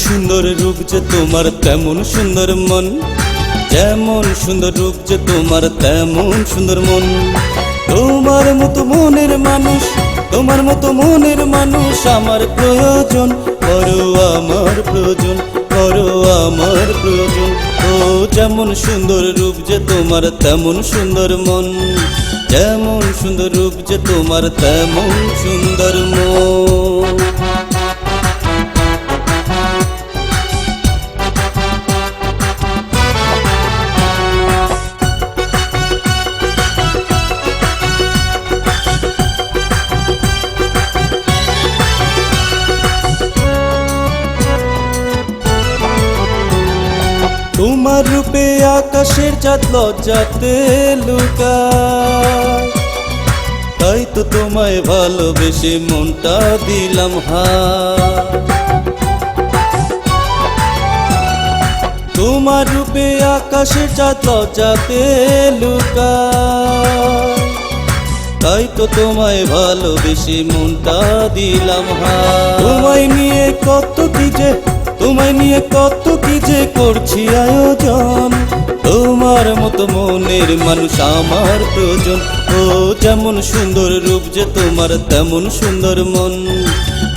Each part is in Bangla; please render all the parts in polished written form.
সুন্দর রূপ যে তোমার তেমন সুন্দর মন, যেমন সুন্দর রূপ যে তোমার তেমন সুন্দর মন। তোমার মতো মনের মানুষ, তোমার মতো মনের মানুষ আমার প্রয়োজন, বড় আমার প্রয়োজন, বড় আমার প্রয়োজন। ও যেমন সুন্দর রূপ যে তোমার তেমন সুন্দর মন, যেমন সুন্দর রূপ যে তোমার তেমন সুন্দর মন। তোমার রূপে আকাশের চাঁদ লজ্জাতে লুকায়, তাই তো তোমায় ভালোবেসে মনটা দিলাম হায়। তোমার রূপে আকাশের চাঁদ লজ্জাতে লুকায়, তাই তো তোমায় ভালোবেসে মনটা দিলাম হায়। তোমায় নিয়ে কত কি যে, তোমায় নিয়ে কত কি যে করছি আয়োজন, তোমার মতো মনের মানুষ আমার প্রয়োজন। ও যেমন সুন্দর রূপ যে তোমার তেমন সুন্দর মন,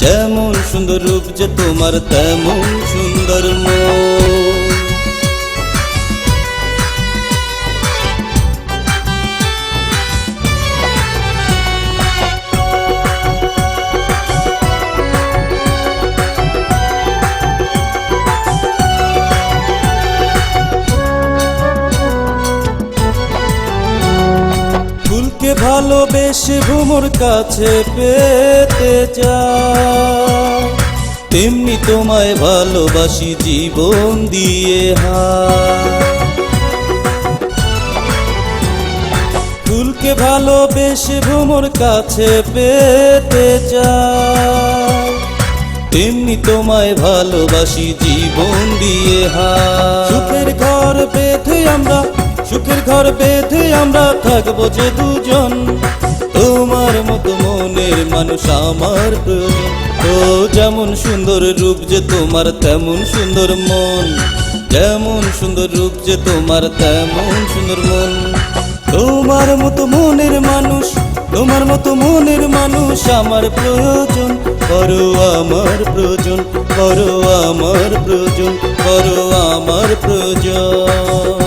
যেমন সুন্দর রূপ যে তোমার তেমন সুন্দর মন। ভালোবেসে ভ্রমর কাছে পেতে চাই, তেমনি তোমায় ভালোবাসি জীবন দিয়ে হায়। ফুলকে ভালোবেসে ভ্রমর কাছে পেতে চাই, তেমনি তোমায় ভালোবাসি জীবন দিয়ে হায়। সুখের ঘর বেঁধে আমরা, সুখের ঘর বেঁধে আমরা থাকবো যে দুজন, তোমার মতো মনের মানুষ আমার প্রয়োজন। ও যেমন সুন্দর রূপ যে তোমার তেমন সুন্দর মন, যেমন সুন্দর রূপ যে তোমার তেমন সুন্দর মন। তোমার মতো মনের মানুষ, তোমার মতো মনের মানুষ আমার প্রয়োজন, বড় আমার প্রয়োজন, বড় আমার প্রয়োজন, বড় আমার প্রয়োজন।